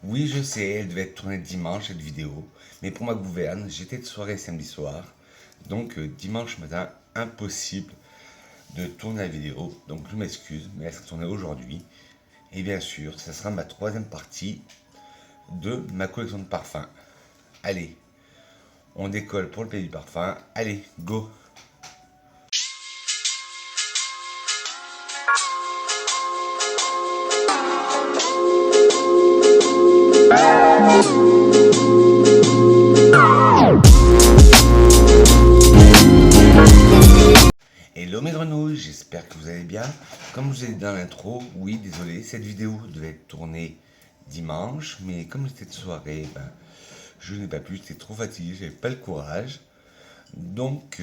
Oui, je sais, elle devait être tournée dimanche cette vidéo, mais pour ma gouverne, j'étais de soirée samedi soir, donc dimanche matin, impossible de tourner la vidéo, donc je m'excuse, mais elle sera tournée aujourd'hui. Et bien sûr, ça sera ma troisième partie de ma collection de parfums. Allez, on décolle pour le pays du parfum. Allez, go! Hello mes grenouilles, j'espère que vous allez bien. Comme je vous ai dit dans l'intro, oui, désolé, cette vidéo devait être tournée dimanche, mais comme j'étais de soirée, je n'ai pas pu, j'étais trop fatigué, j'avais pas le courage. Donc,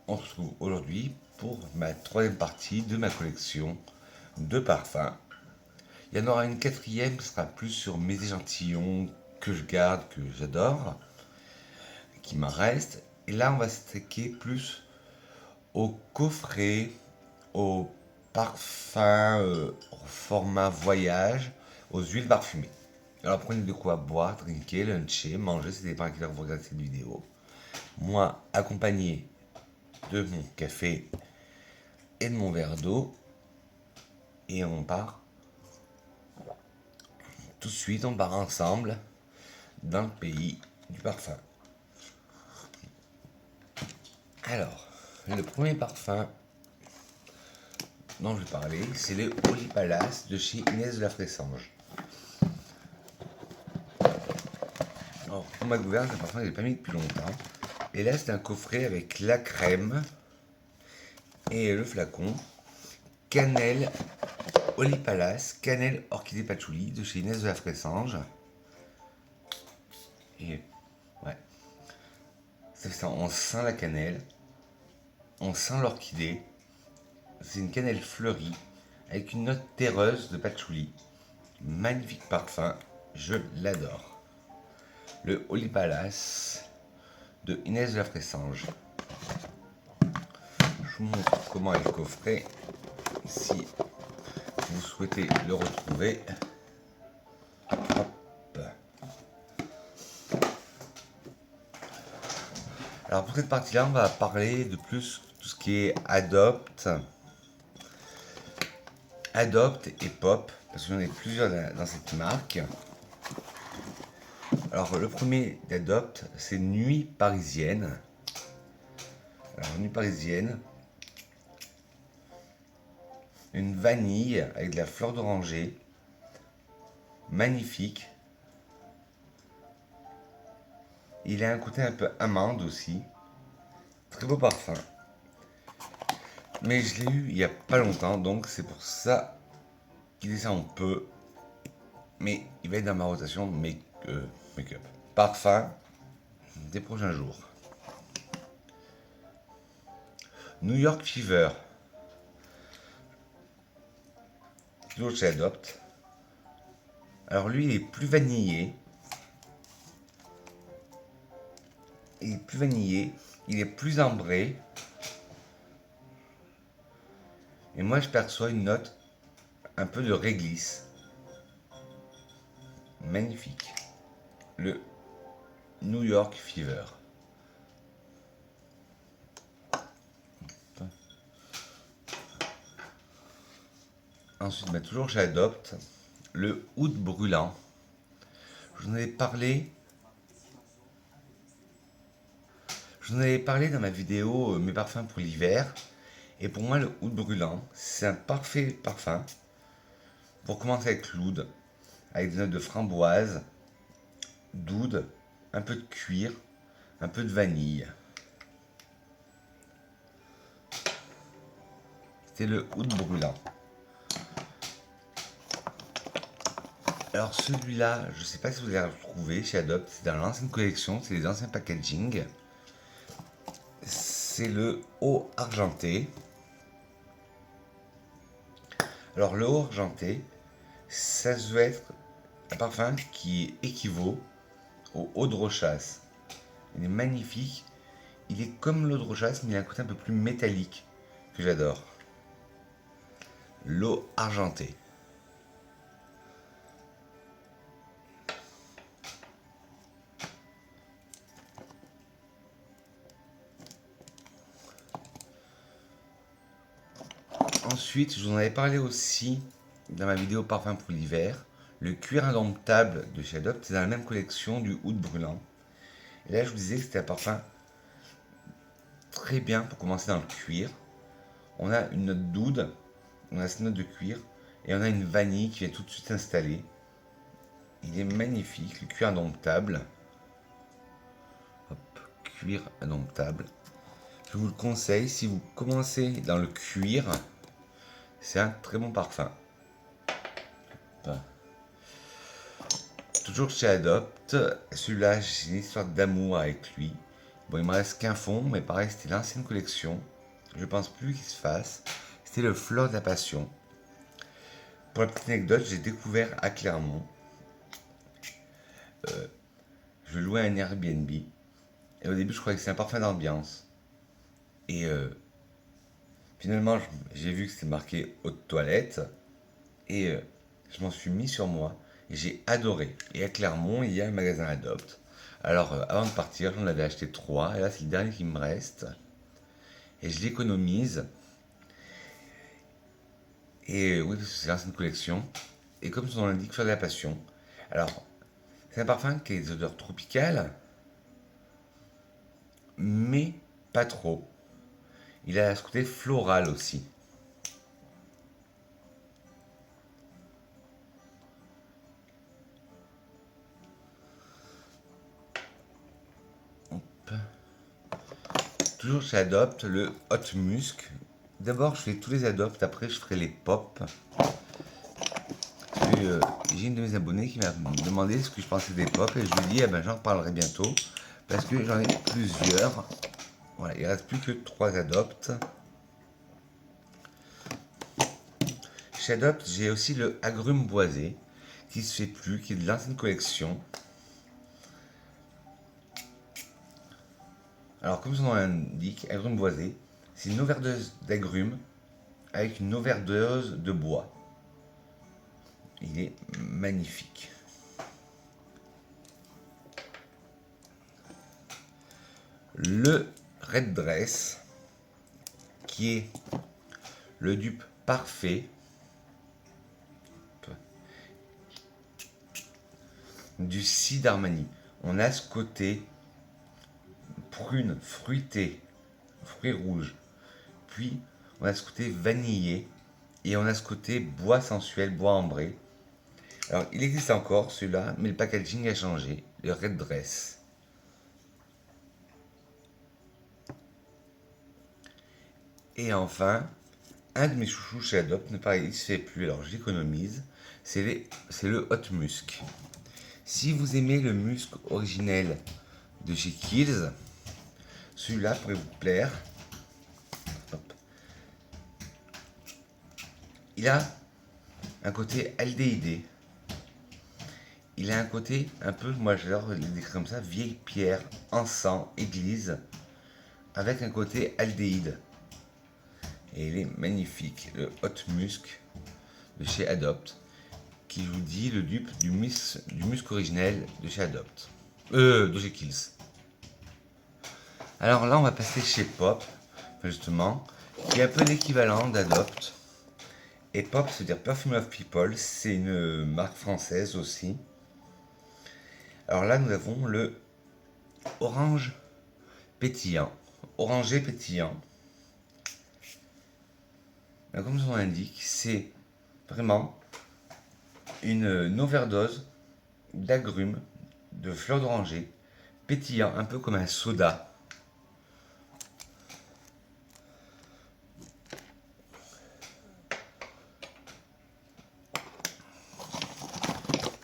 on se retrouve aujourd'hui pour ma troisième partie de ma collection de parfums. Il y en aura une quatrième qui sera plus sur mes échantillons que je garde, que j'adore, qui m'en reste. Et là, on va s'attaquer plus au coffret, au parfum, au format voyage, aux huiles parfumées. Alors prenez de quoi boire, trinquer, luncher, manger, ça dépend à quelle heure vous regardez cette vidéo. Moi, accompagné de mon café et de mon verre d'eau, et on part tout de suite, on part ensemble dans le pays du parfum. Alors, le premier parfum dont je vais parler, c'est le Holy Palace de chez Inès de la Fressange. Alors, pour ma gouverne, c'est un parfum que j'ai pas mis depuis longtemps. Et là, c'est un coffret avec la crème et le flacon. Cannelle Holy Palace, cannelle orchidée patchouli de chez Inès de la Fressange. Et ouais, c'est ça, on sent la cannelle, on sent l'orchidée. C'est une cannelle fleurie avec une note terreuse de patchouli. Magnifique parfum, je l'adore. Le Holy Palace de Inès de la Fressange. Je vous montre comment est le coffret si vous souhaitez le retrouver. Hop. Alors pour cette partie-là, on va parler de plus tout ce qui est Adopt et Pop, parce qu'il y en a plusieurs dans cette marque. Alors le premier d'Adopt, c'est Nuit Parisienne. Alors Nuit Parisienne, une vanille avec de la fleur d'oranger, magnifique. Il a un côté un peu amande aussi, très beau parfum. Mais je l'ai eu il n'y a pas longtemps, donc c'est pour ça qu'il descend un peu. Mais il va être dans ma rotation make-up. Parfum des prochains jours. New York Fever. Toujours chez Adopt. Alors lui, il est plus vanillé. Il est plus vanillé. Il est plus ambré. Et moi, je perçois une note un peu de réglisse. Magnifique. Le New York Fever. Ensuite, toujours chez Adopt, le oud brûlant. Je vous en avais parlé. Je vous en avais parlé dans ma vidéo mes parfums pour l'hiver. Et pour moi, le oud brûlant, c'est un parfait parfum pour commencer avec l'oud, avec des notes de framboise, d'oud, un peu de cuir, un peu de vanille. C'était le oud brûlant. Alors celui-là, je ne sais pas si vous allez le retrouver chez Adopt, c'est dans l'ancienne collection, c'est les anciens packaging. C'est le haut argenté. Alors le haut argenté, ça doit être un parfum qui équivaut au eau de Rochas. Il est magnifique. Il est comme l'eau de Rochas, mais il a un côté un peu plus métallique que j'adore. L'eau argentée. Ensuite, je vous en avais parlé aussi dans ma vidéo parfum pour l'hiver. Le cuir indomptable de chez Adopt, c'est dans la même collection du oud brûlant. Et là, je vous disais que c'était un parfum très bien pour commencer dans le cuir. On a une note d'oud, on a cette note de cuir, et on a une vanille qui vient tout de suite s'installer. Il est magnifique, le cuir indomptable. Hop, cuir indomptable. Je vous le conseille, si vous commencez dans le cuir, c'est un très bon parfum. Hop. Toujours chez Adopt, celui-là j'ai une histoire d'amour avec lui. Bon, il me reste qu'un fond, mais pareil, c'était l'ancienne collection. Je pense plus qu'il se fasse. C'était le Fleur de la Passion. Pour la petite anecdote, j'ai découvert à Clermont. Je louais un Airbnb. Et au début, je croyais que c'était un parfum d'ambiance. Et finalement, j'ai vu que c'était marqué eau de toilette. Et je m'en suis mis sur moi. Et j'ai adoré. Et à Clermont, il y a un magasin Adopt. Alors, avant de partir, j'en avais acheté 3. Et là, c'est le dernier qui me reste. Et je l'économise. Et oui, c'est l'ancienne collection. Et comme son nom l'indique, Fleur de la Passion. Alors, c'est un parfum qui a des odeurs tropicales, mais pas trop. Il a ce côté floral aussi. Hop. Toujours chez Adopt, le Hot Musk. D'abord, je fais tous les Adopt, après je ferai les Pop. J'ai une de mes abonnées qui m'a demandé ce que je pensais des Pop et je lui ai dit, j'en reparlerai bientôt parce que j'en ai plusieurs. Voilà, il ne reste plus que 3 Adopt. Chez Adopt, j'ai aussi le Agrumes Boisé qui se fait plus, qui est de l'ancienne collection. Alors, comme son nom l'indique, agrumes boisé, c'est une overdose d'agrumes avec une overdose de bois. Il est magnifique. Le Red Dress, qui est le dupe parfait du Si d'Armani. On a ce côté prune, fruité, fruits rouges. Puis, on a ce côté vanillé. Et on a ce côté bois sensuel, bois ambré. Alors, il existe encore celui-là, mais le packaging a changé. Le Red Dress. Et enfin, un de mes chouchous chez Adopt, ne pareil, il se fait plus, alors je l'économise. C'est le Hot Musk. Si vous aimez le musc originel de chez Kiehl's, celui-là pourrait vous plaire. Hop. Il a un côté aldéhydé. Il a un côté un peu, moi j'adore les décrire comme ça, vieille pierre, encens, église, avec un côté aldéhyde. Et il est magnifique, le Hot Musk de chez Adopt, qui vous dit le dupe du musc originel de chez Adopt. De chez Kiehl's. Alors là, on va passer chez Pop, justement, qui est un peu l'équivalent d'Adopt. Et Pop, ça veut dire Perfume of People, c'est une marque française aussi. Alors là, nous avons le orange pétillant, orangé pétillant. Alors, comme son nom l'indique, c'est vraiment une overdose d'agrumes, de fleurs d'oranger, pétillant, un peu comme un soda.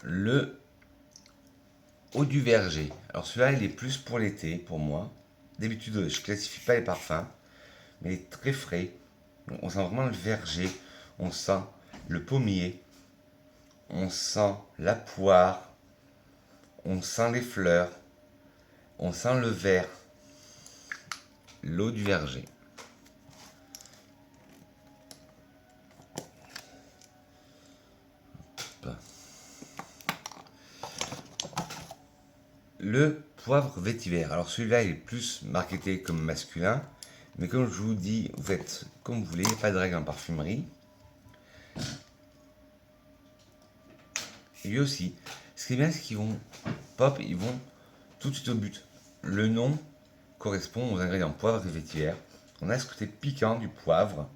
Le Eau du Verger. Alors celui-là, il est plus pour l'été, pour moi. D'habitude, je classifie pas les parfums, mais il est très frais. On sent vraiment le verger, on sent le pommier, on sent la poire, on sent les fleurs, on sent le vert. L'eau du verger. Le poivre vétiver. Alors celui-là, il est plus marketé comme masculin, Mais comme je vous dis, vous faites comme vous voulez, pas de règles en parfumerie. Et lui aussi. Ce qui est bien, c'est qu'ils vont, pop, ils vont tout de suite au but. Le nom correspond aux ingrédients poivre et vétiver. On a ce côté piquant du poivre.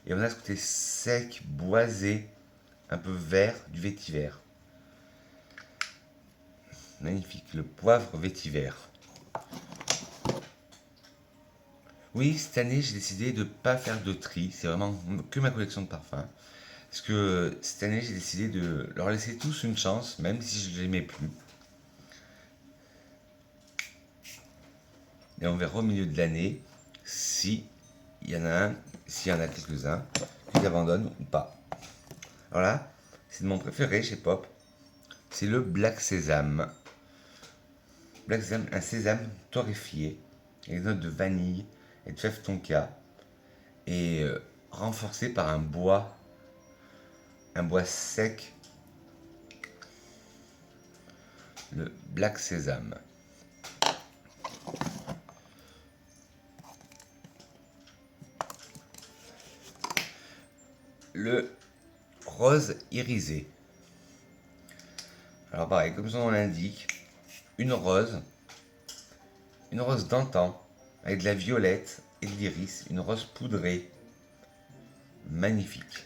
Et on a ce côté sec, boisé, un peu vert du vétiver. Magnifique, le poivre vétiver. Oui, cette année, j'ai décidé de ne pas faire de tri. C'est vraiment que ma collection de parfums. Parce que cette année, j'ai décidé de leur laisser tous une chance, même si je ne les aimais plus. Et on verra au milieu de l'année si il y en a un, s'il y en a quelques-uns qui abandonnent ou pas. Alors là, c'est mon préféré chez Pop. C'est le Black Sésame. Black Sésame, un sésame torréfié, avec des notes de vanille et de fève tonka, et renforcé par un bois sec, le Black Sésame. Le rose irisé. Alors pareil, comme son nom l'indique, une rose d'antan, avec de la violette et de l'iris, une rose poudrée, magnifique.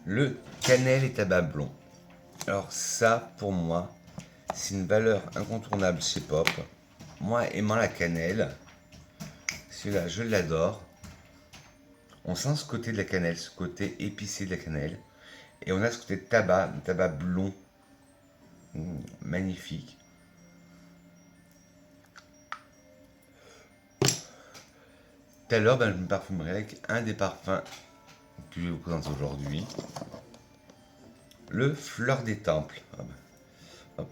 Le cannelle et tabac blond. Alors ça, pour moi, c'est une valeur incontournable chez Pop. Moi, aimant la cannelle, celui-là, je l'adore. On sent ce côté de la cannelle, ce côté épicé de la cannelle. Et on a ce côté de tabac blond. Magnifique. Tout à l'heure, je me parfumerai avec un des parfums que je vais vous présenter aujourd'hui. Le Fleur des Temples. Hop.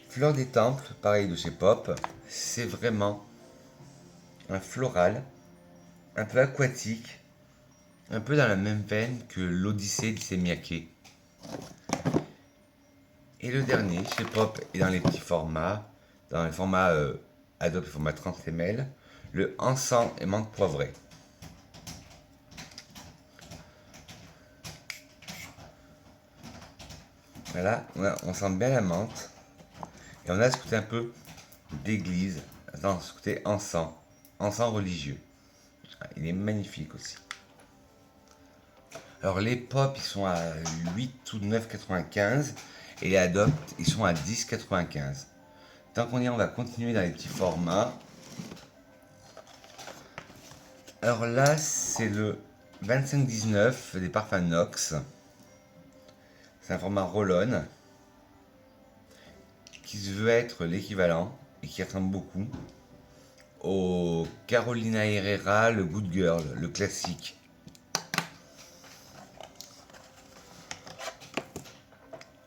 Fleur des Temples, pareil de chez Pop. C'est vraiment un floral, un peu aquatique, un peu dans la même veine que l'Odyssée d'Issey-Miyake. Et le dernier, chez Pop, est dans les petits formats, dans les formats Adobe, format 30 ml, le encens et menthe poivrée. Voilà, on sent bien la menthe. Et on a ce côté un peu d'église, dans ce côté encens religieux. Il est magnifique aussi. Alors les Pop, ils sont à 8 ou 9,95 et les Adopt, ils sont à 10,95. Tant qu'on y est, on va continuer dans les petits formats. Alors là, c'est le 25-19 des parfums Nox. C'est un format roll-on qui se veut être l'équivalent et qui ressemble beaucoup au Carolina Herrera, le Good Girl, le classique.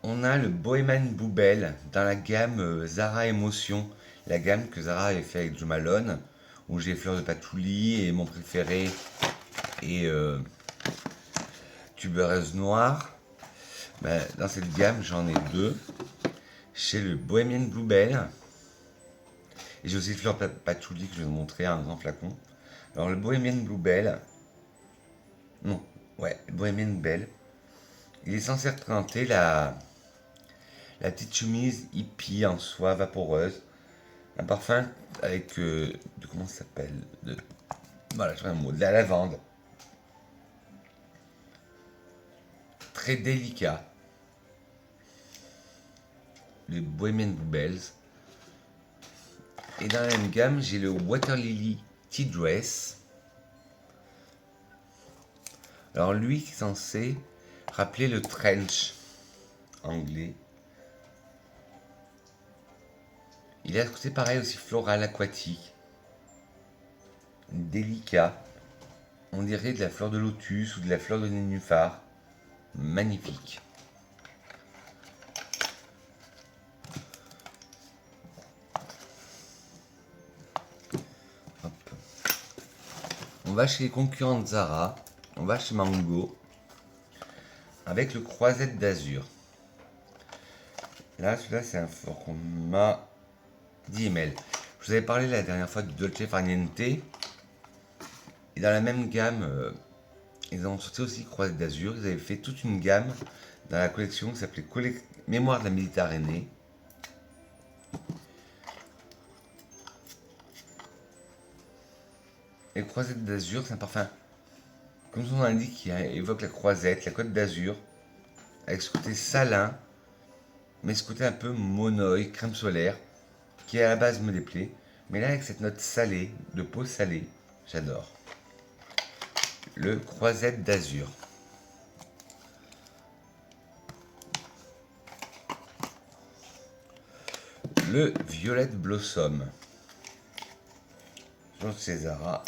On a le Bohemian Bluebell dans la gamme Zara Emotion, la gamme que Zara avait fait avec Jo Malone, où j'ai fleurs de patchouli et mon préféré est tubereuse noire. Ben, dans cette gamme, j'en ai deux. Chez le Bohemian Bluebell, et j'ai aussi le fleur de patchouli que je vais vous montrer, un grand flacon. Alors le Bohemian Bluebell, non, ouais, le Bohemian Bluebell, il est censé représenter la petite chemise hippie en soie vaporeuse. Un parfum avec comment ça s'appelle, voilà, je trouve un mot, de la lavande. Très délicat. Les Bohemian Bluebells. Et dans la même gamme, j'ai le Water Lily Tea Dress. Alors lui, qui est censé rappeler le trench anglais. Il a ce côté pareil aussi floral aquatique. Délicat. On dirait de la fleur de lotus ou de la fleur de nénuphar. Magnifique. Hop. On va chez les concurrents de Zara. On va chez Mango. avec le Croisette d'Azur. Là, celui-là, c'est un format 10 ml. Je vous avais parlé la dernière fois du Dolce Far Niente. Et dans la même gamme, ils ont sorti aussi Croisette d'Azur. Ils avaient fait toute une gamme dans la collection qui s'appelait Mémoire de la Méditerranée. Et Croisette d'Azur, c'est un parfum, comme son nom l'indique, qui évoque la croisette, la côte d'Azur, avec ce côté salin, mais ce côté un peu monoï, crème solaire, qui à la base me déplaît. Mais là, avec cette note salée, de peau salée, j'adore. Le Croisette d'Azur. Le Violette Blossom. Jean Césara.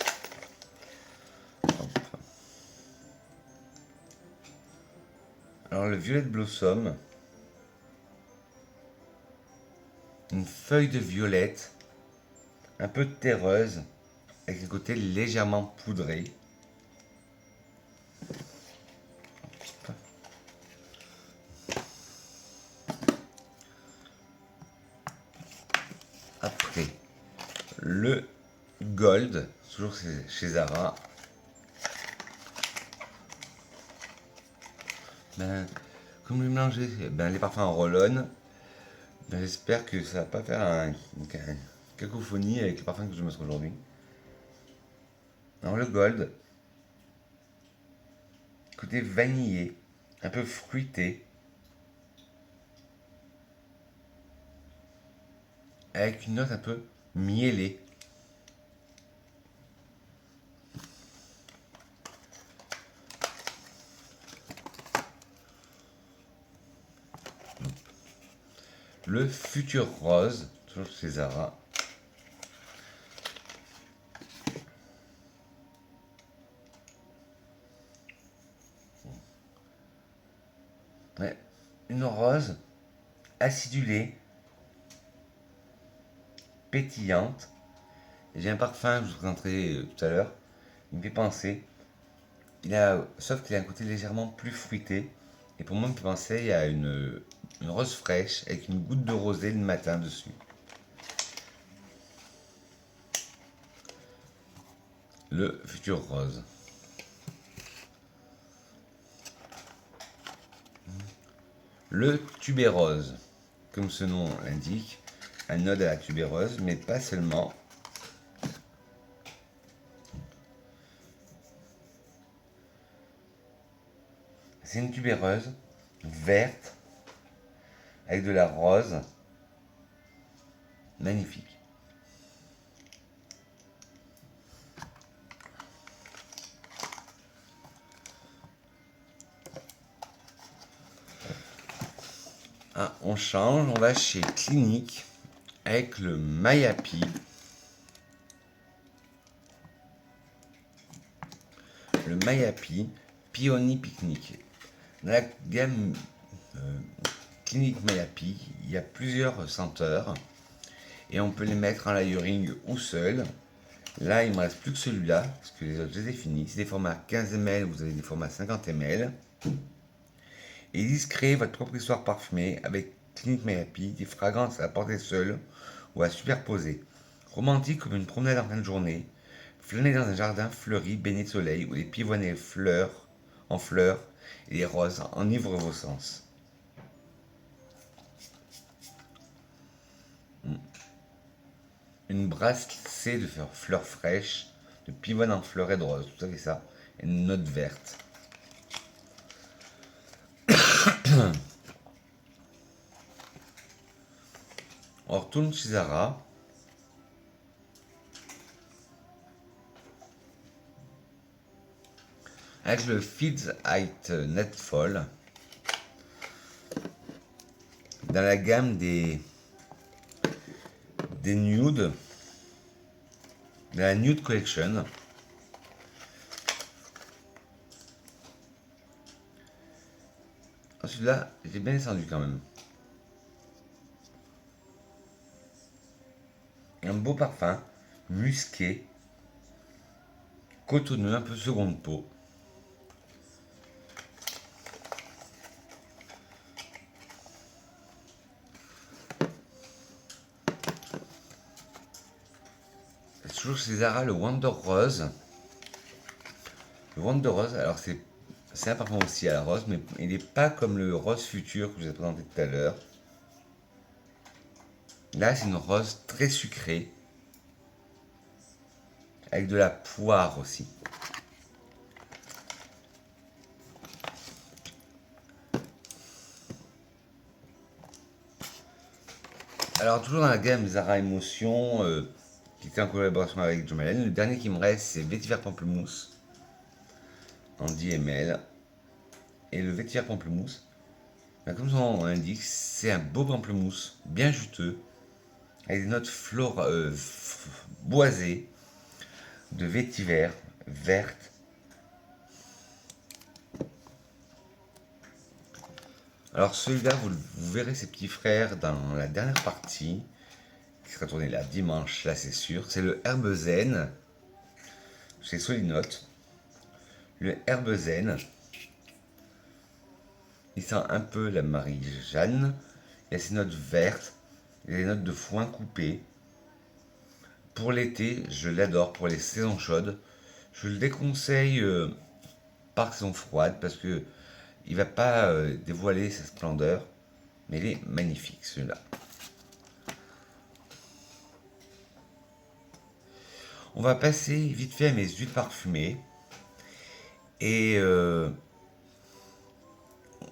Alors le Violette Blossom, une feuille de violette, un peu terreuse, avec un côté légèrement poudré. Après, le Gold, toujours chez Zara. Ben, comme je mélangeais les parfums en roll-on, j'espère que ça va pas faire une cacophonie avec les parfums que je vais mettre aujourd'hui. Alors le Gold, côté vanillé, un peu fruité, avec une note un peu mielée. Le Futur Rose, toujours chez Zara. Ouais, une rose acidulée, pétillante. J'ai un parfum que je vous présenterai tout à l'heure. Il me fait penser. Sauf qu'il a un côté légèrement plus fruité. Et pour moi, il me fait penser à une rose fraîche avec une goutte de rosée le matin dessus. Le Futur Rose. Le Tubérose, comme ce nom l'indique, un ode à la tubéreuse, mais pas seulement. C'est une tubéreuse verte avec de la rose, magnifique. Ah, on change, on va chez Clinique avec le Mayapi. Le Mayapi Peony Picnic. Dans la gamme Clinique Mayapi, il y a plusieurs senteurs et on peut les mettre en layering ou seul. Là, il ne me reste plus que celui-là parce que les autres, je les ai finis. C'est des formats 15 ml, vous avez des formats 50 ml. Et ils disent créer votre propre histoire parfumée avec Clinique Mayapi, des fragrances à porter seule ou à superposer. Romantique comme une promenade en fin de journée, flâner dans un jardin fleuri, baigné de soleil, où les pivoines en fleurs et les roses enivrent vos sens. Une brassée de fleurs fraîches, de pivoines en fleurs et de roses, tout à fait ça, et une note verte. On retourne chez Zara. Avec le Feeds Height Netfall. Dans la gamme des nudes. De la Nude Collection. Celui-là, j'ai bien descendu quand même. Un beau parfum, musqué, cotonneux, un peu seconde peau. toujours chez Zara, le Wonder Rose. Le Wonder Rose, alors c'est un parfum aussi à la rose, mais il n'est pas comme le rose futur que je vous ai présenté tout à l'heure. Là, c'est une rose très sucrée, avec de la poire aussi. Alors, toujours dans la gamme Zara Emotion, qui était en collaboration avec Jo Malone, le dernier qui me reste, c'est Vétiver Pamplemousse, en 10 ml. Et le Vétiver Pamplemousse, ben, comme son nom l'indique, c'est un beau pamplemousse, bien juteux, avec des notes boisées, de vétiver, verte. Alors celui-là, vous verrez ses petits frères dans la dernière partie, qui sera tournée là dimanche, là c'est sûr. C'est le Herbe Zen, chez Solinote. Le Herbe Zen, il sent un peu la Marie-Jeanne. Il y a ses notes vertes, il y a des notes de foin coupé. Pour l'été, je l'adore, pour les saisons chaudes. Je le déconseille par saison froide parce que il va pas dévoiler sa splendeur, mais il est magnifique celui-là. On va passer vite fait à mes huiles parfumées. Et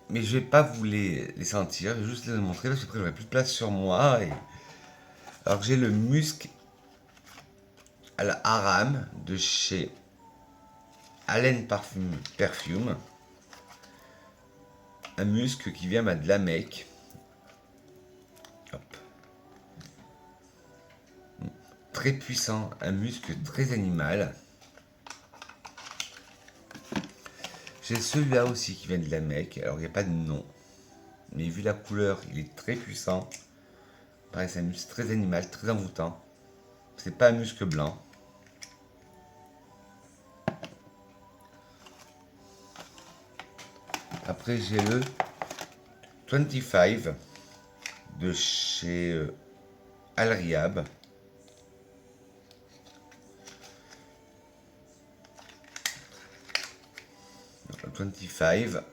mais je vais pas vous les sentir, je vais juste les montrer parce que après j'aurai plus de place sur moi. Alors que j'ai le musc à la haram de chez Allen Perfume. Un musc qui vient de la Mecque. Hop. Très puissant, un musc très animal. J'ai celui-là aussi qui vient de la Mecque. Alors il n'y a pas de nom. Mais vu la couleur, il est très puissant. Pareil, c'est un musc très animal, très envoûtant. C'est pas un musc blanc. Après, j'ai le 25 de chez Al Riab. Le 25.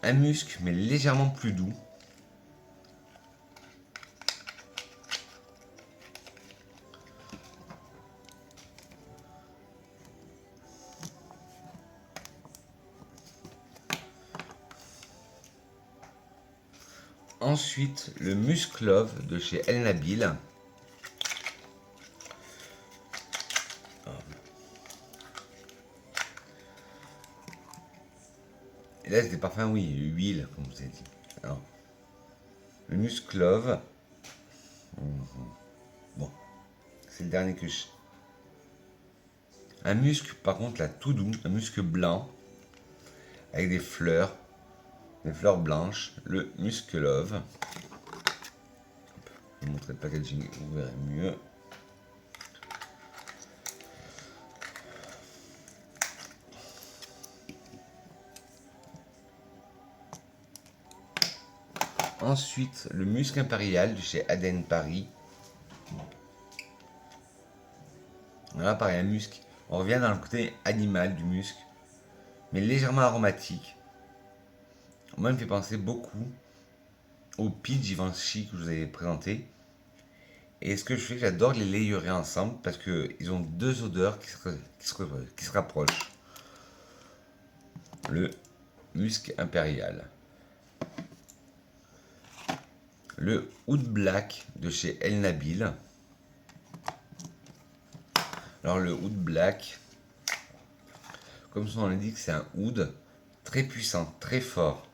Un musc, mais légèrement plus doux. Ensuite, le Musk Love de chez El Nabil. Et là, c'est des parfums, oui, huile, comme je vous ai dit. Alors, le Musk Love. Bon, c'est le dernier que je. Un musc, par contre, là, tout doux, un musc blanc, avec des fleurs blanches, le Musk Love. Je vais vous montrer le packaging, vous verrez mieux. Ensuite, le musc impérial de chez Aden Paris. Voilà, pareil, un musc. On revient dans le côté animal du musc, mais légèrement aromatique. Moi, il me fait penser beaucoup au Peach Givenchy que je vous avais présenté. Et ce que je fais, j'adore les layerer ensemble parce qu'ils ont deux odeurs qui se rapprochent. Le musc impérial. Le Oud Black de chez El Nabil. Alors le Oud Black, comme son nom l'indique, c'est un oud très puissant, très fort.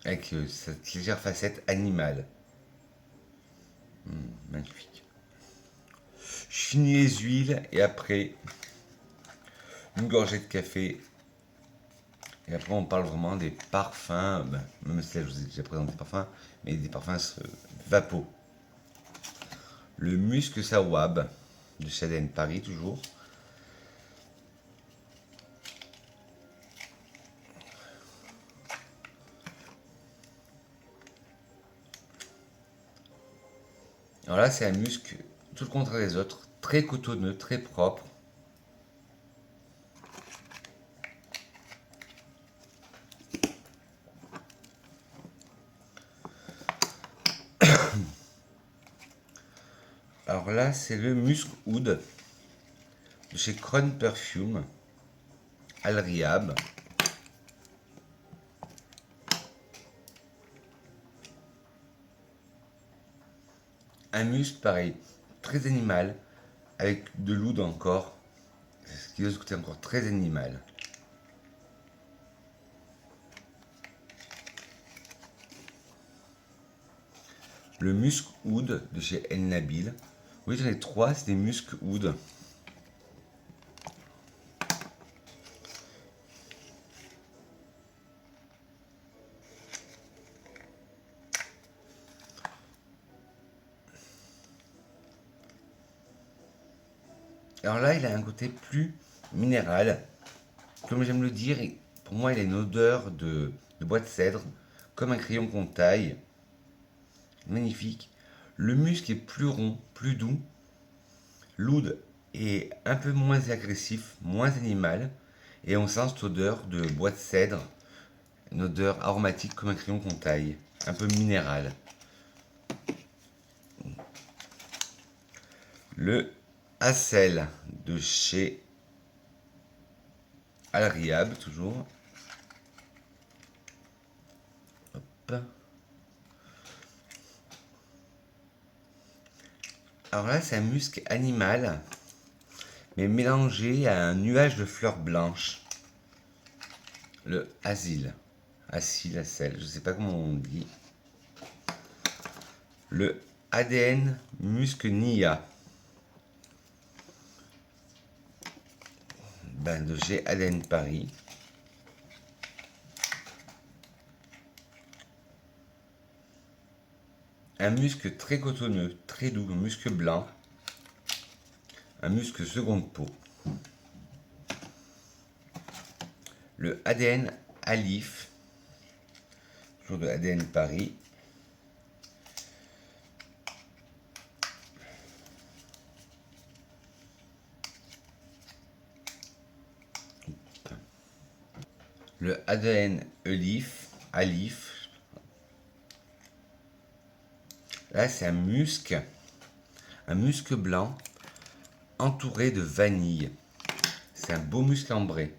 Avec cette légère facette animale. Magnifique. Je finis les huiles et après une gorgée de café. Et après on parle vraiment des parfums, même si là je vous ai déjà présenté des parfums, mais des parfums vapeaux. Le musc Sawab de Chaden Paris toujours. Alors là, c'est un musc tout le contraire des autres, très cotonneux, très propre. Alors là, c'est le Musk Oud de chez Crown Perfume, Al Riab. Un musc pareil, très animal, avec de l'oud encore, ce qui donne ce côté encore très animal. Le Musk Oud de chez El Nabil. Oui, j'en ai trois, c'est des Musk Oud. Alors là, il a un côté plus minéral. Comme j'aime le dire, pour moi, il a une odeur de bois de cèdre, comme un crayon qu'on taille. Magnifique. Le musc est plus rond, plus doux. L'oud est un peu moins agressif, moins animal. Et on sent cette odeur de bois de cèdre, une odeur aromatique comme un crayon qu'on taille, un peu minéral. Le Hassel de chez Al Riab, toujours. Hop. Alors là, c'est un musc animal, mais mélangé à un nuage de fleurs blanches. Le Asil. Acil, Acel, je sais pas comment on dit. Le ADN Musc Nia. Ben, de chez ADN Paris. Un musc très cotonneux, très doux, un musc blanc. Un musc seconde peau. Le ADN Alif. Toujours de ADN Paris. Le ADN Elif. Alif. Là, c'est un musc blanc entouré de vanille. C'est un beau musc ambré.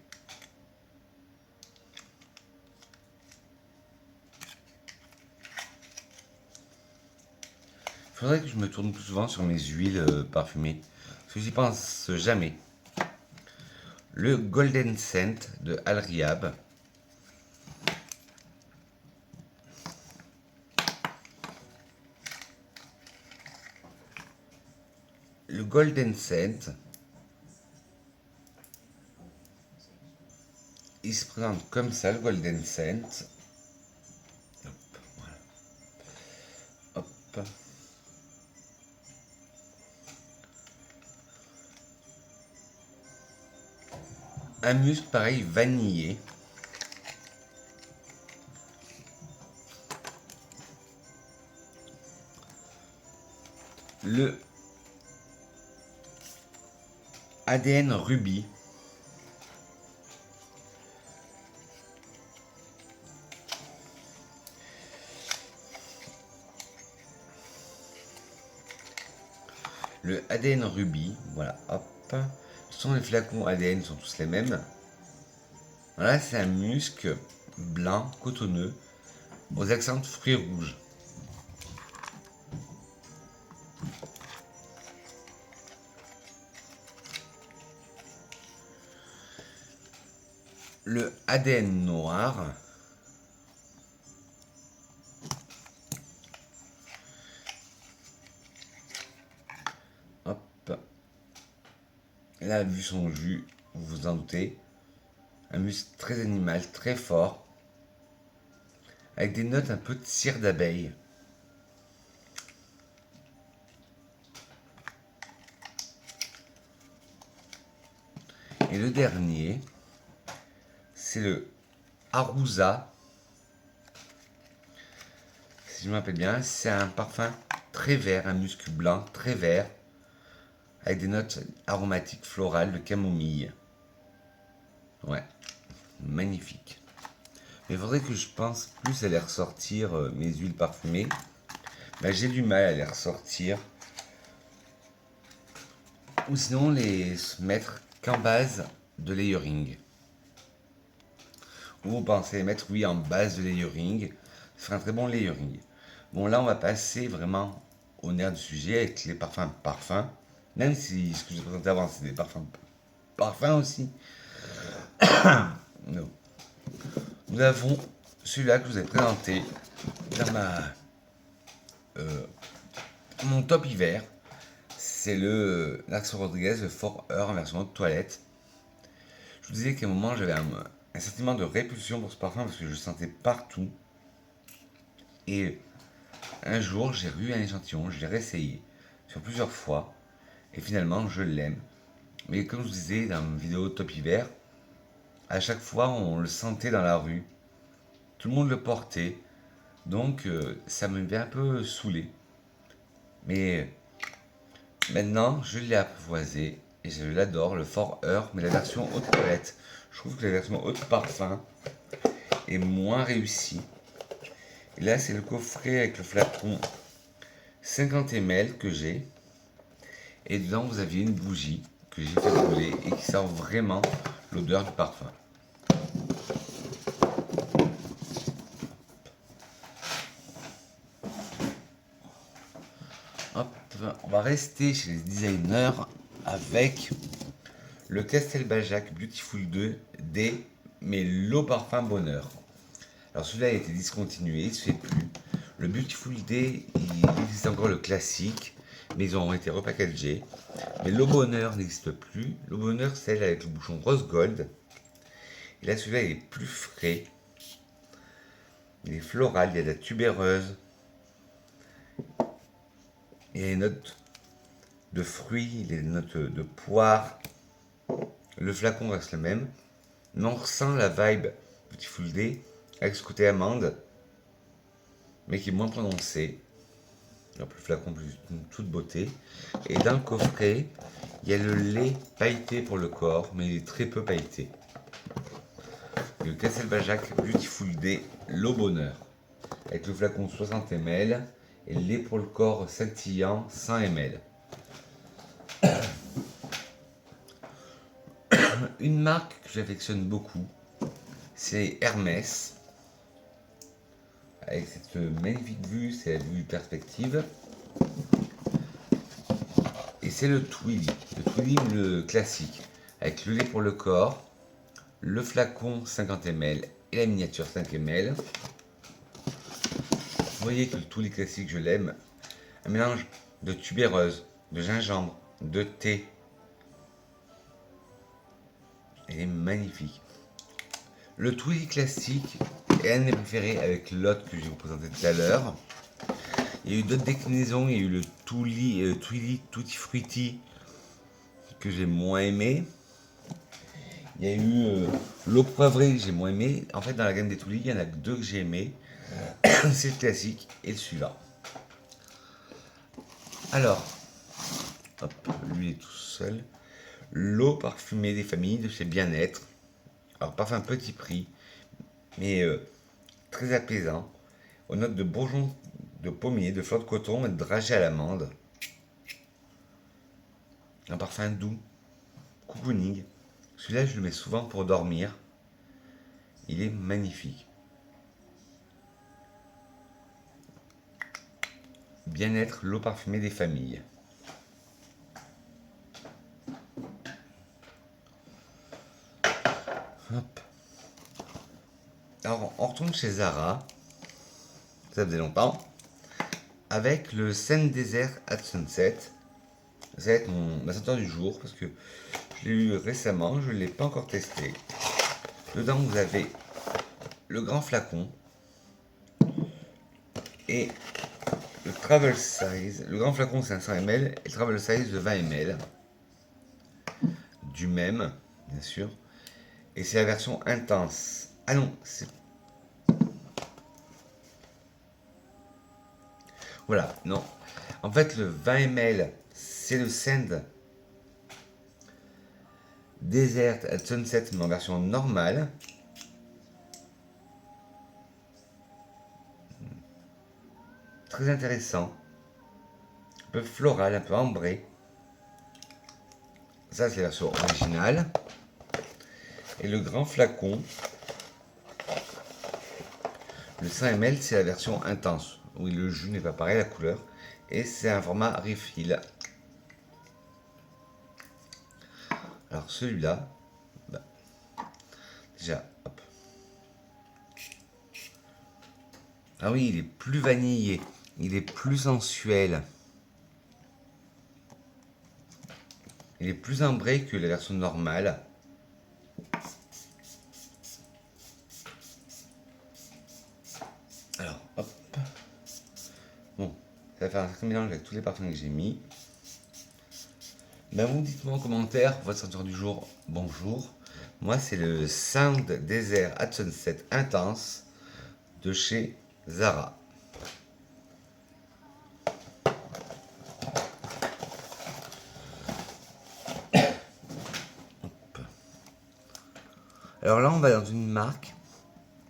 Il faudrait que je me tourne plus souvent sur mes huiles parfumées. Parce que j'y pense jamais. Le Golden Scent de Al Riab. Le Golden Scent, il se présente comme ça, le Golden Scent. Hop, voilà. Hop. Un musc pareil, vanillé. Le ADN Ruby. Le ADN Ruby, voilà, hop. Ce sont les flacons ADN, sont tous les mêmes. Voilà, c'est un musc blanc, cotonneux, aux accents de fruits rouges. Le ADN noir. Hop. Là, vu son jus, vous vous en doutez. Un musc très animal, très fort. Avec des notes un peu de cire d'abeille. Et le dernier, c'est le Arousa. Si je me rappelle bien, c'est un parfum très vert, un musc blanc très vert, avec des notes aromatiques florales de camomille. Ouais, magnifique. Mais il faudrait que je pense plus à les ressortir, mes huiles parfumées. Ben, j'ai du mal à les ressortir. Ou sinon les mettre qu'en base de layering. Ou vous pensez les mettre, oui, en base de layering. Ce serait un très bon layering. Bon, là, on va passer vraiment au nerf du sujet avec les parfums. Même si ce que je vous ai présenté avant, c'est des parfums aussi. Non. Nous avons celui-là que je vous ai présenté dans mon top hiver. C'est le Narciso Rodriguez, le Fort Heure en version de toilette. Je vous disais qu'à un moment, j'avais un sentiment de répulsion pour ce parfum parce que je le sentais partout. Et un jour, j'ai eu un échantillon, je l'ai réessayé sur plusieurs fois. Et finalement, je l'aime. Mais comme je vous disais dans ma vidéo top hiver, à chaque fois, on le sentait dans la rue. Tout le monde le portait. Donc, ça m'avait un peu saoulé. Mais maintenant, je l'ai apprivoisé et je l'adore, le Fort Heure, mais la version haute toilette. Je trouve que la version haute parfum est moins réussie. Et là, c'est le coffret avec le flacon 50 ml que j'ai. Et dedans, vous aviez une bougie que j'ai fait brûler et qui sort vraiment l'odeur du parfum. Hop, on va rester chez les designers avec le Castelbajac Beautiful 2 D, mais l'eau parfum bonheur. Alors celui-là a été discontinué, il ne se fait plus. Le Beautiful D, il existe encore le classique, mais ils ont été repackagés. Mais l'eau bonheur n'existe plus. L'eau bonheur, c'est celle avec le bouchon rose gold. Et là, celui-là, il est plus frais. Il est floral, il y a de la tubéreuse. Il y a des notes de fruits, des notes de poire. Le flacon reste le même. Mais on ressent la vibe Beautiful D avec ce côté amande, mais qui est moins prononcé. Le flacon plus toute beauté. Et dans le coffret, il y a le lait pailleté pour le corps, mais il est très peu pailleté. Le Castelbajac Beautiful D, l'eau bonheur. Avec le flacon 60 ml et le lait pour le corps scintillant 100 ml. Une marque que j'affectionne beaucoup, c'est Hermès. Avec cette magnifique vue, c'est la vue perspective. Et c'est le Twilly. Le Twilly, le classique. Avec le lait pour le corps, le flacon 50 ml et la miniature 5 ml. Vous voyez que le Twilly classique, je l'aime. Un mélange de tubéreuse, de gingembre, de thé. Il est magnifique. Le Twilly classique est un de mes préférés avec l'autre que je vais vous présenter tout à l'heure. Il y a eu d'autres déclinaisons, il y a eu le Twilly Tutti Frutti que j'ai moins aimé. Il y a eu l'eau poivrée que j'ai moins aimé. En fait, dans la gamme des Twilly, il y en a que deux que j'ai aimé. C'est le classique et le suivant. Alors, hop, lui est tout seul. L'eau parfumée des familles de chez Bien-être. Alors, parfum petit prix, mais très apaisant. Aux notes de bourgeons de pommier, de fleurs de coton et de dragée à l'amande. Un parfum doux, cocooning. Celui-là, je le mets souvent pour dormir. Il est magnifique. Bien-être, l'eau parfumée des familles. Hop. Alors, on retourne chez Zara. Ça faisait longtemps. Avec le Sun Desert at Sunset. Ça va être ma senteur du jour parce que je l'ai eu récemment, je ne l'ai pas encore testé. Dedans, vous avez le grand flacon et le travel size. Le grand flacon 500 ml et le travel size de 20 ml. Du même, bien sûr. Et c'est la version intense. Ah non, c'est... Voilà, non. En fait, le 20 ml, c'est le Sand Desert at Sunset, mais en version normale. Très intéressant. Un peu floral, un peu ambré. Ça, c'est la version originale. Et le grand flacon, le 100 ml, c'est la version intense. Oui, le jus n'est pas pareil, la couleur. Et c'est un format refill. Alors celui-là, bah, déjà, hop. Ah oui, il est plus vanillé. Il est plus sensuel. Il est plus ambré que la version normale. Alors, hop. Bon, ça va faire un certain mélange avec tous les parfums que j'ai mis. Ben vous dites-moi en commentaire votre ceinture du jour. Bonjour. Moi, c'est le Sound Desert at Sunset Intense de chez Zara. Alors là, on va dans une marque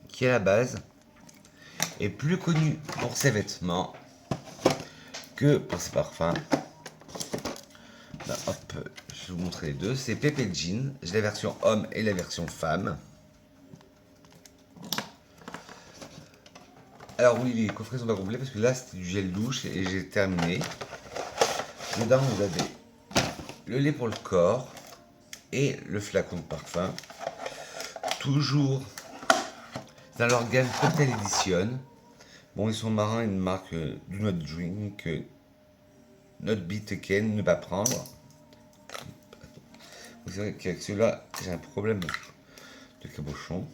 qui, à la base, est plus connue pour ses vêtements que pour ses parfums. Ben, hop, je vais vous montrer les deux. C'est Pepe Jean. J'ai la version homme et la version femme. Alors oui, les coffrets sont pas complets parce que là, c'était du gel douche et j'ai terminé. Dedans, vous avez le lait pour le corps et le flacon de parfum. Toujours dans leur gamme Cocktail Edition. Bon, ils sont marrants, une marque Do Not Drink, Not Be Taken, ne pas prendre. Vous savez qu'avec celui-là, j'ai un problème de cabochon.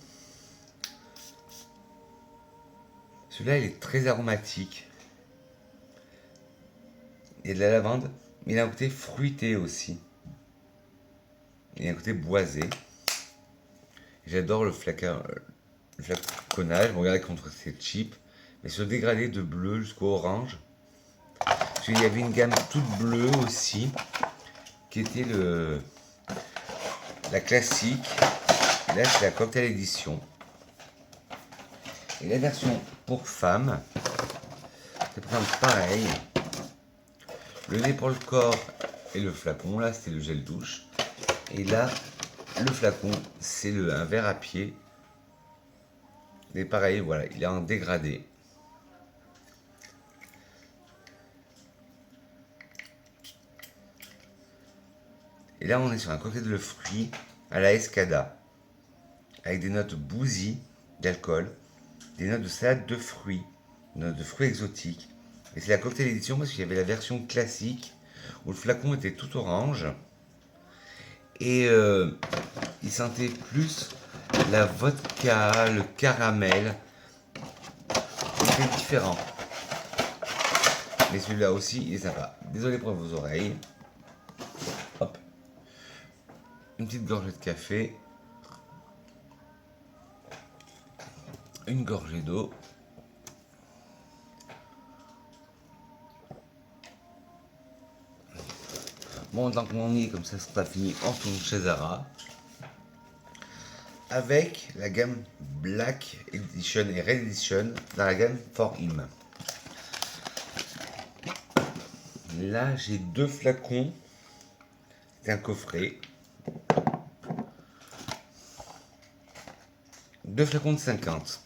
Celui-là, il est très aromatique. Il y a de la lavande, mais il a un côté fruité aussi. Il a un côté boisé. J'adore le flaconnage. Bon, regardez contre c'est cheap. Mais ce dégradé de bleu jusqu'au orange. Parce qu'il y avait une gamme toute bleue aussi, qui était la classique. Et là, c'est la Cocktail Edition. Et la version pour femmes, c'est par exemple pareil. Le lait pour le corps et le flacon, là, c'était le gel douche. Et là, le flacon, c'est un verre à pied. Et pareil, voilà, il est en dégradé. Et là, on est sur un cocktail de fruits à la escada, avec des notes bousy d'alcool, des notes de salade de fruits, des notes de fruits exotiques. Et c'est la cocktail édition parce qu'il y avait la version classique où le flacon était tout orange et il sentait plus la vodka, le caramel. C'était différent. Mais celui-là aussi, il est sympa. Désolé pour vos oreilles. Hop. Une petite gorgée de café. Une gorgée d'eau. Bon, tant qu'on y est, comme ça sera fini, on retourne chez Zara. Avec la gamme Black Edition et Red Edition dans la gamme For Him. Là, j'ai deux flacons. C'est un coffret. Deux flacons de 50.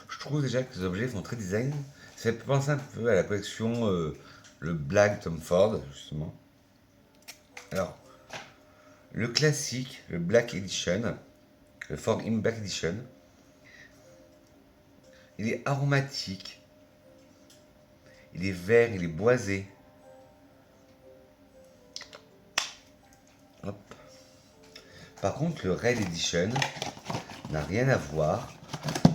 Je trouve déjà que les objets font très design. Ça fait penser un peu à la collection le Black Tom Ford, justement. Alors, le classique, le Black Edition, le For Him Black Edition, il est aromatique. Il est vert, il est boisé. Hop. Par contre, le Red Edition n'a rien à voir.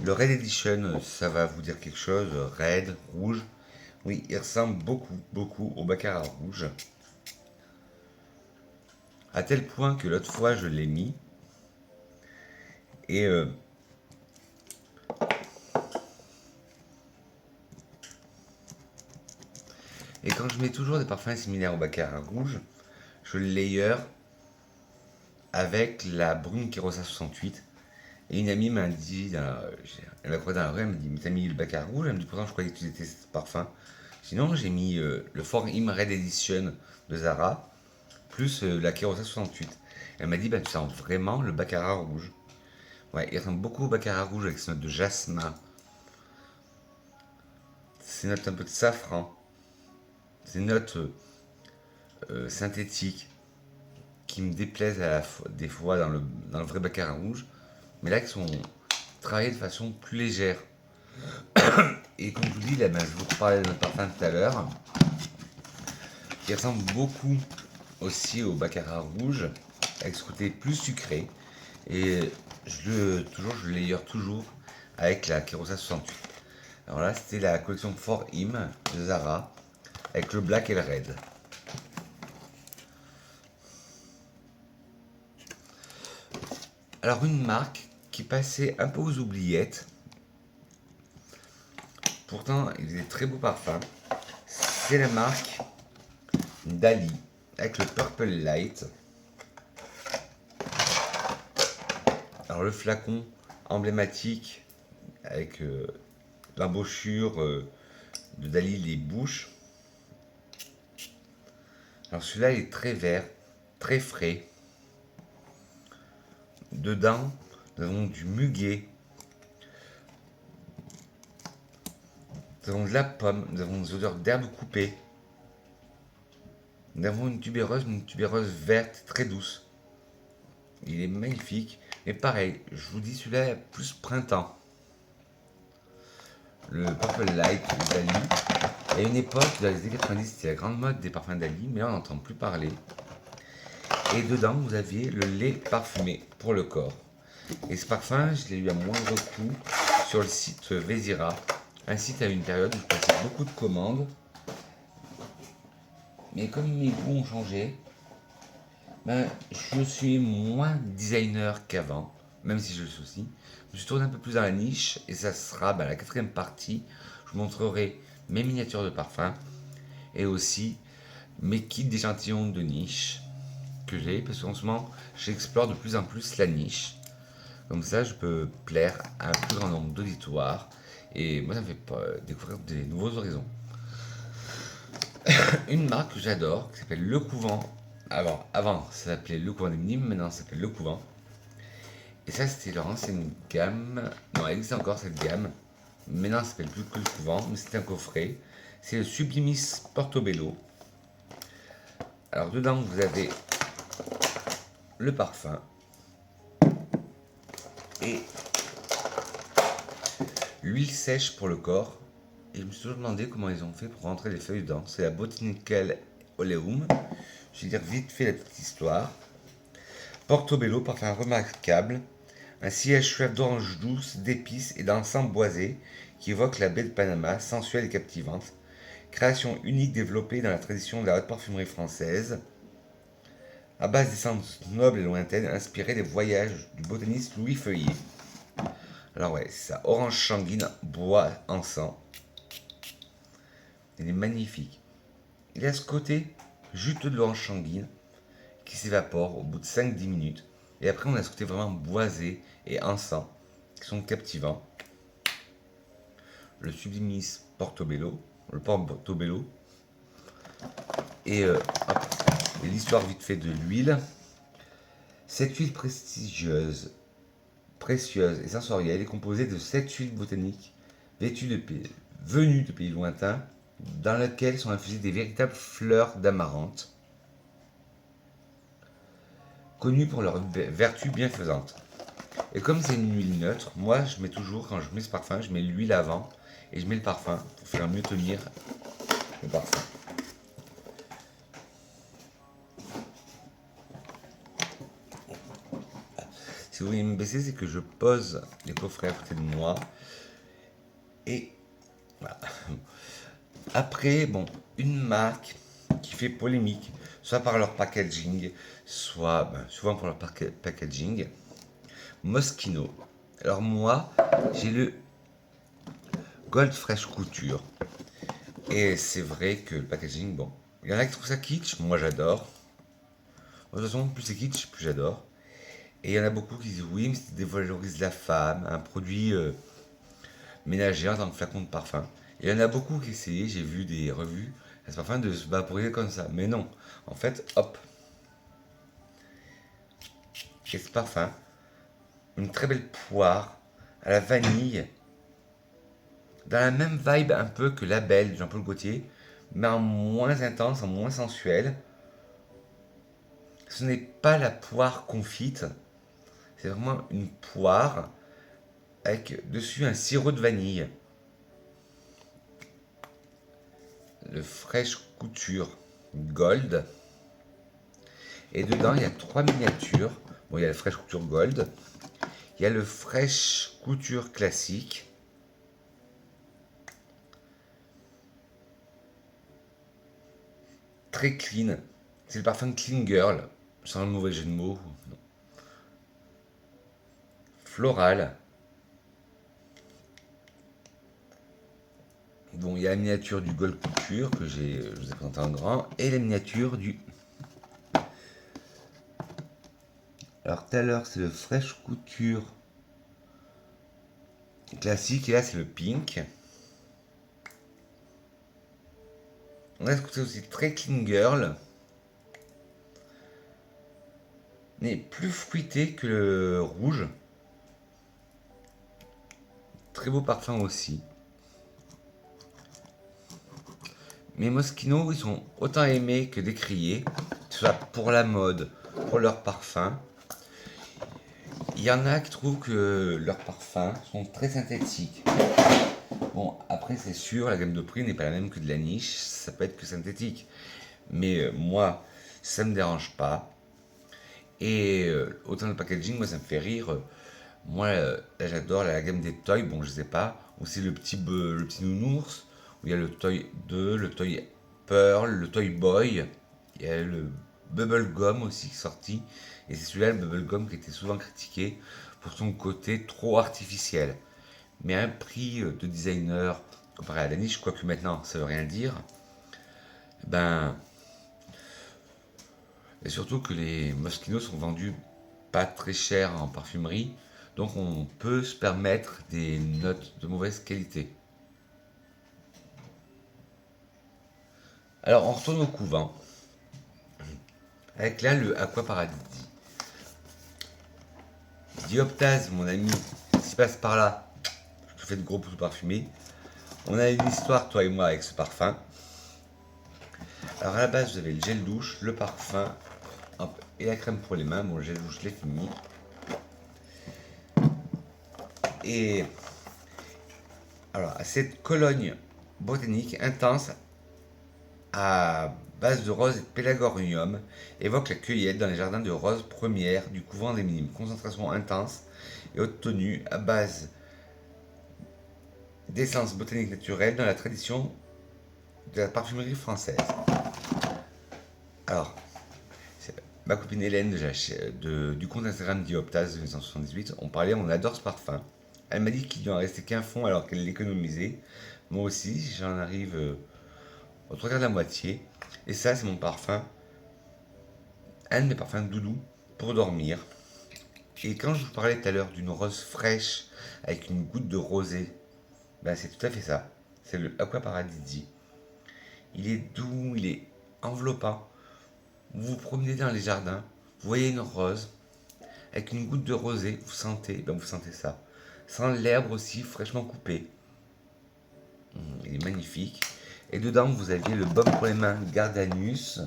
Le Red Edition, ça va vous dire quelque chose. Red, rouge. Oui, il ressemble beaucoup au Baccarat rouge. À tel point que l'autre fois, je l'ai mis. Et Et quand je mets toujours des parfums similaires au baccarat rouge, je le layer avec la brune Kirosa 68. Et une amie m'a dit, elle m'a croisé dans la rue, elle m'a dit, mais t'as mis le baccarat rouge? Elle me dit, pourtant je croyais que tu étais ce parfum. Sinon, j'ai mis le For Him Red Edition de Zara, plus la Kirosa 68. Elle m'a dit, bah, tu sens vraiment le baccarat rouge. Ouais, il ressemble beaucoup au baccarat rouge avec ses notes de jasmin, ses notes un peu de safran, ses notes synthétiques qui me déplaisent des fois dans le vrai baccarat rouge, mais là qui sont travaillées de façon plus légère. Et comme je vous dis, là, ben, je vous parlais de notre parfum tout à l'heure, qui ressemble beaucoup aussi au baccarat rouge, avec ce côté plus sucré. Et je le layer toujours avec la Kirosa 68. Alors là, c'était la collection For Him de Zara, avec le black et le red. Alors une marque qui passait un peu aux oubliettes, pourtant il faisait très beau parfum, c'est la marque Dali, avec le Purple Light. Alors le flacon emblématique avec l'embouchure de Dali les bouches. Alors celui-là il est très vert, très frais. Dedans, nous avons du muguet, nous avons de la pomme, nous avons des odeurs d'herbe coupée. Nous avons une tubéreuse verte très douce. Il est magnifique. Mais pareil, je vous dis celui-là plus printemps. Le Purple Light de Dali. Il y a une époque, dans les années 90, c'était la grande mode des parfums Dali, mais là on n'entend plus parler. Et dedans, vous aviez le lait parfumé pour le corps. Et ce parfum, je l'ai eu à moindre coût sur le site Vézira. Un site à une période où je passais beaucoup de commandes. Mais comme mes goûts ont changé, ben, je suis moins designer qu'avant, même si je le suis aussi. Je me suis tourné un peu plus dans la niche et ça sera la quatrième partie. Je vous montrerai mes miniatures de parfum et aussi mes kits d'échantillons de niche que j'ai parce qu'en ce moment j'explore de plus en plus la niche. Comme ça, je peux plaire à un plus grand nombre d'auditoires et moi ça me fait découvrir des nouveaux horizons. Une marque que j'adore qui s'appelle Le Couvent. Avant ça s'appelait Le Couvent des Minimes, maintenant ça s'appelle Le Couvent. Et ça c'était leur ancienne gamme. Non, elle existe encore cette gamme. Maintenant ça s'appelle plus que Le Couvent, mais c'est un coffret. C'est le Sublimis Portobello. Alors dedans vous avez le parfum et l'huile sèche pour le corps. Et je me suis toujours demandé comment ils ont fait pour rentrer les feuilles dedans. C'est la Botanical Oleum. Je vais dire vite fait la petite histoire. Portobello, parfum remarquable. Un sillage suave d'orange douce, d'épices et d'encens boisé qui évoque la baie de Panama, sensuelle et captivante. Création unique développée dans la tradition de la haute parfumerie française. À base d'essences nobles et lointaines, inspirées des voyages du botaniste Louis Feuillet. Alors ouais, c'est ça. Orange sanguine, bois, encens. Il est magnifique. Il a ce côté juteux de l'orange sanguine qui s'évapore au bout de 5-10 minutes. Et après, on a ce côté vraiment boisé et encens qui sont captivants. Le Sublimis Portobello, le Portobello. Et l'histoire vite fait de l'huile. Cette huile prestigieuse, précieuse et sensorielle est composée de 7 huiles botaniques venues de pays lointains dans lesquelles sont infusées des véritables fleurs d'amarante, connues pour leurs vertus bienfaisantes. Et comme c'est une huile neutre, moi je mets toujours, quand je mets ce parfum, je mets l'huile avant et je mets le parfum pour faire mieux tenir le parfum. Si vous voulez me baisser, c'est que je pose les coffrets à côté de moi. Et voilà. Après, bon, une marque qui fait polémique, soit par leur packaging, soit souvent pour leur packaging, Moschino. Alors moi, j'ai le Gold Fresh Couture. Et c'est vrai que le packaging, bon, il y en a qui trouvent ça kitsch, moi j'adore. De toute façon, plus c'est kitsch, plus j'adore. Et il y en a beaucoup qui disent oui, mais ça dévalorise la femme, un produit ménager en tant que flacon de parfum. Et il y en a beaucoup qui essayaient, j'ai vu des revues, à ce parfum de se vaporiser comme ça. Mais non, en fait, hop, et ce parfum, une très belle poire à la vanille, dans la même vibe un peu que la Belle de Jean-Paul Gaultier, mais en moins intense, en moins sensuel. Ce n'est pas la poire confite, c'est vraiment une poire avec dessus un sirop de vanille. Le Fresh Couture Gold. Et dedans, il y a trois miniatures. Bon, il y a le Fresh Couture Gold. Il y a le Fresh Couture Classique. Très clean. C'est le parfum Clean Girl. Sans le mauvais jeu de mots. Floral. Bon, il y a la miniature du Gold Couture que je vous ai présenté en grand. Et la miniature du... Alors tout à l'heure, c'est le Fresh Couture Classique. Et là, c'est le Pink. On a ce côté aussi très Clean Girl. Mais plus fruité que le rouge. Très beau parfum aussi. Mais Moschino, ils sont autant aimés que décriés, que ce soit pour la mode, pour leur parfum. Il y en a qui trouvent que leurs parfums sont très synthétiques. Bon, après, c'est sûr, la gamme de prix n'est pas la même que de la niche, ça peut être que synthétique. Mais moi, ça me dérange pas. Et autant le packaging, moi, ça me fait rire. Moi, là, j'adore la gamme des toys, bon, je sais pas. Aussi le petit nounours, où il y a le toy 2, le toy Pearl, le toy boy. Il y a le Bubblegum aussi qui est sorti. Et c'est celui-là, le Bubblegum, qui était souvent critiqué pour son côté trop artificiel. Mais à un prix de designer comparé à la niche, quoique maintenant ça veut rien dire, ben, et surtout que les Moschino sont vendus pas très cher en parfumerie, donc on peut se permettre des notes de mauvaise qualité. Alors on retourne au couvent, avec là le Aqua Paradis. Dioptase, mon ami, s'il passe par là, je te fais de gros pouces parfumés. On a une histoire, toi et moi, avec ce parfum. Alors à la base, vous avez le gel douche, le parfum hop, et la crème pour les mains. Bon, le gel douche, je l'ai fini. Et alors, cette Cologne botanique intense à base de rose et de pélagorium évoque la cueillette dans les jardins de roses premières du couvent des Minimes. Concentration intense et haute tenue à base d'essences botaniques naturelles dans la tradition de la parfumerie française. Alors, ma copine Hélène du compte Instagram Dioptase de 1978, on adore ce parfum. Elle m'a dit qu'il lui en restait qu'un fond alors qu'elle l'économisait. Moi aussi, j'en arrive au trois quarts de la moitié. Et ça, c'est mon parfum, un de mes parfums doudou pour dormir. Et quand je vous parlais tout à l'heure d'une rose fraîche avec une goutte de rosée, ben c'est tout à fait ça. C'est le Aqua Paradisi. Il est doux, il est enveloppant. Vous vous promenez dans les jardins, vous voyez une rose, avec une goutte de rosée, vous sentez ça. Sans l'herbe aussi fraîchement coupée. Il est magnifique. Et dedans, vous aviez le baume pour les mains Gardanus,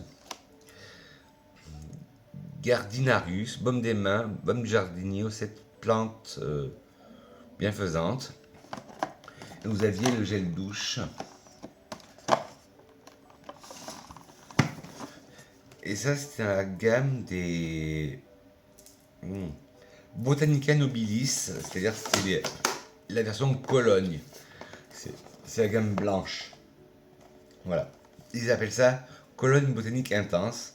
Gardinarius, baume des mains, baume du jardinier, cette plante bienfaisante. Et vous aviez le gel douche. Et ça, c'était la gamme des Botanica Nobilis, c'est-à-dire c'était la version Cologne. C'est la gamme blanche. Voilà. Ils appellent ça Cologne botanique intense,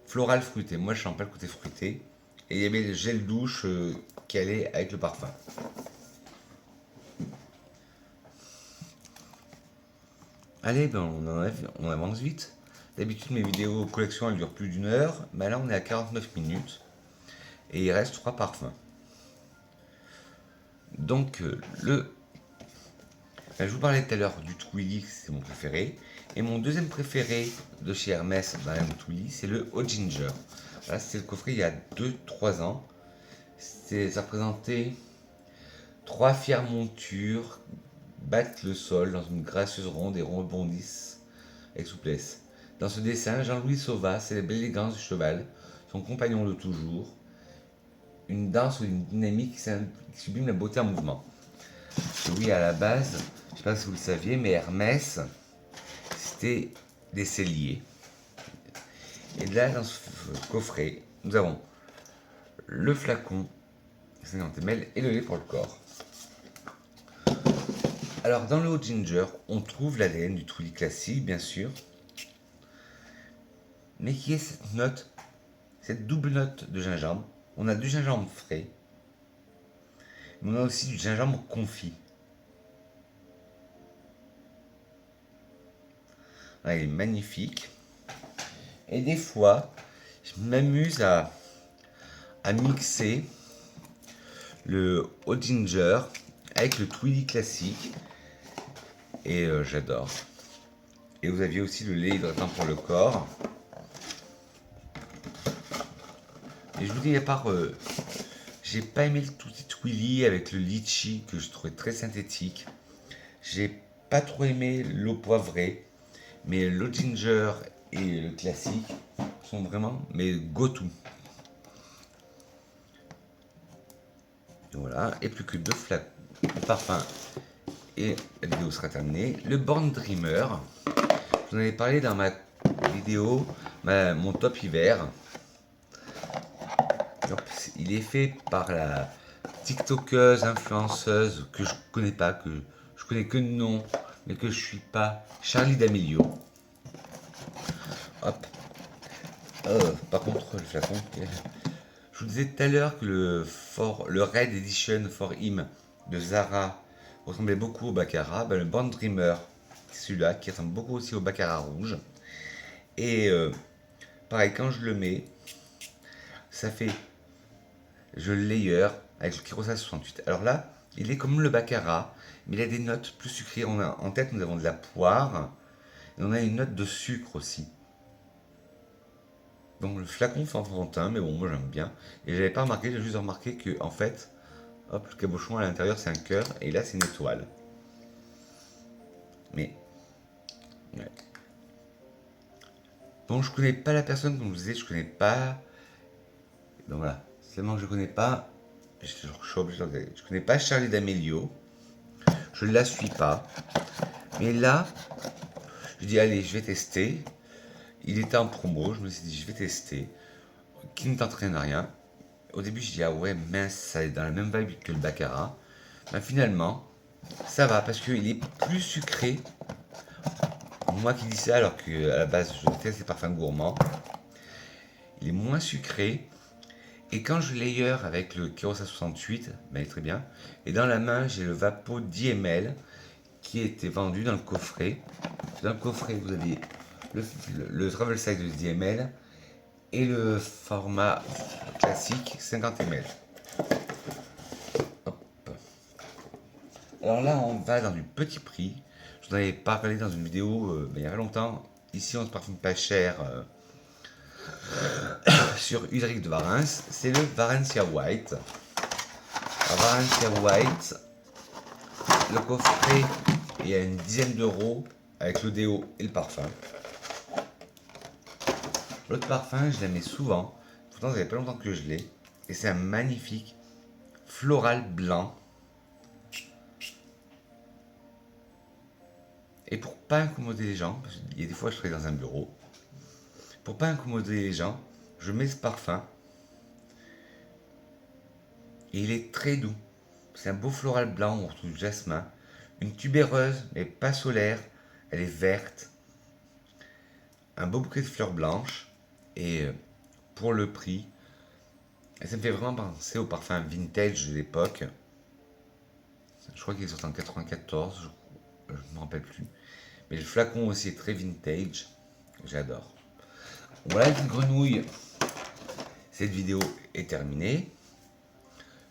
floral fruité. Moi, je sens pas le côté fruité. Et il y avait le gel douche qui allait avec le parfum. Allez, ben on avance vite. D'habitude, mes vidéos collection, elles durent plus d'une heure. Ben là, on est à 49 minutes. Et il reste 3 parfums. Donc, ben, je vous parlais tout à l'heure du Twilly, c'est mon préféré. Et mon deuxième préféré de chez Hermès dans la gamme Twilly, c'est le Hot Ginger. Là, c'était le coffret il y a 2-3 ans. Ça représentait 3 fières montures battent le sol dans une gracieuse ronde et rebondissent avec souplesse. Dans ce dessin, Jean-Louis Sauva célèbre l'élégance du cheval, son compagnon de toujours, une danse ou une dynamique qui sublime la beauté en mouvement. Et oui, à la base, je ne sais pas si vous le saviez, mais Hermès, c'était des celliers. Et là, dans ce coffret, nous avons le flacon 50 ml et le lait pour le corps. Alors, dans le Hot Ginger, on trouve l'ADN du Twilly classique, bien sûr, mais qui est cette note, cette double note de gingembre. On a du gingembre frais, mais on a aussi du gingembre confit. Ah, il est magnifique. Et des fois, je m'amuse à mixer le Hot Ginger avec le Twilly classique. Et j'adore. Et vous aviez aussi le lait hydratant pour le corps. Et je vous dis, à part, j'ai pas aimé le Tutti Twilly avec le litchi que je trouvais très synthétique. J'ai pas trop aimé l'eau poivrée. Mais le ginger et le classique sont vraiment mes go-to. Voilà, et plus que 2 flacons de parfum et la vidéo sera terminée. Le Born Dreamer, je vous en avais parlé dans ma vidéo, mon top hiver. Donc, il est fait par la TikTokeuse, influenceuse que je connais pas, que je connais que de nom, mais que je suis pas, Charlie D'Amelio. Hop. Par contre, le flacon. Je vous disais tout à l'heure que le Red Edition for Him de Zara ressemblait beaucoup au Baccarat. Ben, le Born Dreamer, c'est celui-là qui ressemble beaucoup aussi au Baccarat rouge. Et pareil, quand je le mets, ça fait. Je le layer avec le Kirosa 68. Alors là, il est comme le Baccarat, mais il a des notes plus sucrées. En tête, nous avons de la poire et on a une note de sucre aussi. Donc le flacon fait enfantin, mais bon, moi j'aime bien. Et j'avais pas remarqué, j'ai juste remarqué que en fait, hop, le cabochon à l'intérieur c'est un cœur et là c'est une étoile. Mais ouais. Bon, je connais pas la personne, comme je vous disais, je connais pas. Donc voilà, seulement que je connais pas. Je suis obligé de regarder. Je connais pas Charlie D'Amelio. Je ne la suis pas. Mais là, je dis allez, je vais tester. Il était en promo, je me suis dit je vais tester. Qui ne t'entraîne à rien. Au début, je dis ah ouais, mince, ça est dans la même vibe que le Baccarat. Ben, finalement, ça va parce qu'il est plus sucré. Moi qui dis ça alors qu'à la base je déteste les parfums gourmands. Il est moins sucré. Et quand je layer avec le Kirosa 68, ben, il est très bien. Et dans la main, j'ai le Vapo 10 ml qui était vendu dans le coffret. Dans le coffret, vous avez le travel size de 10 ml et le format classique 50 ml. Hop. Alors là, on va dans du petit prix. Je vous en avais parlé dans une vidéo il y a longtemps. Ici, on se parfume pas cher sur Udric de Varence. C'est le Varencia White. Alors, Varencia White, le coffret est à une dizaine d'euros avec le déo et le parfum. L'autre parfum, je l'aimais souvent. Pourtant, ça fait pas longtemps que je l'ai. Et c'est un magnifique floral blanc. Et pour pas incommoder les gens, parce qu'il y a des fois je travaille dans un bureau, pour pas incommoder les gens, je mets ce parfum. Et il est très doux. C'est un beau floral blanc, on retrouve du jasmin. Une tubéreuse, mais pas solaire. Elle est verte. Un beau bouquet de fleurs blanches. Et pour le prix, ça me fait vraiment penser au parfum vintage de l'époque. Je crois qu'il est sorti en 94, je ne me rappelle plus. Mais le flacon aussi est très vintage. J'adore. Voilà les petites grenouilles. Cette vidéo est terminée.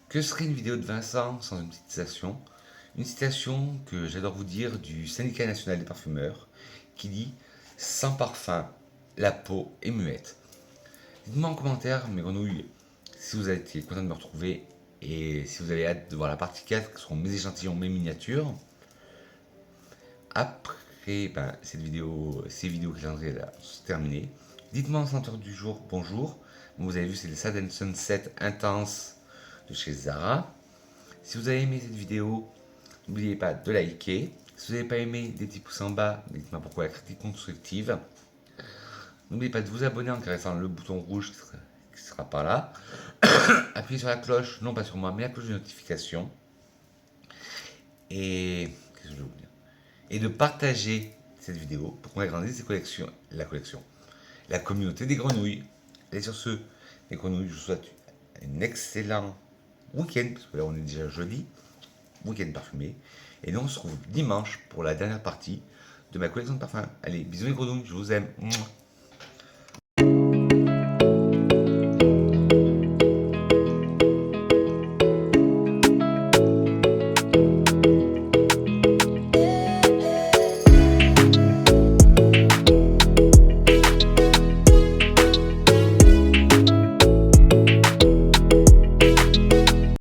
Que serait une vidéo de Vincent sans une petite citation? Une citation que j'adore vous dire du Syndicat national des parfumeurs qui dit: sans parfum, la peau est muette. Dites-moi en commentaire, mes grenouilles, si vous avez été content de me retrouver et si vous avez hâte de voir la partie 4, qui seront mes échantillons, mes miniatures. Après ces vidéos calendrier là sont terminées. Dites-moi en senteur du jour, bonjour. Vous avez vu, c'est le Sad Sunset Intense de chez Zara. Si vous avez aimé cette vidéo, n'oubliez pas de liker. Si vous n'avez pas aimé, des petits pouces en bas, dites-moi pourquoi, la critique constructive. N'oubliez pas de vous abonner en caressant le bouton rouge qui sera par là. Appuyez sur la cloche, non pas sur moi, mais la cloche de notification. Et qu'est-ce que je veux vous dire? Et de partager cette vidéo pour qu'on agrandisse la communauté des grenouilles. Et sur ce, les grenouilles, je vous souhaite un excellent week-end, parce que là on est déjà jeudi, week-end parfumé. Et nous on se retrouve dimanche pour la dernière partie de ma collection de parfums. Allez, bisous les grenouilles, je vous aime.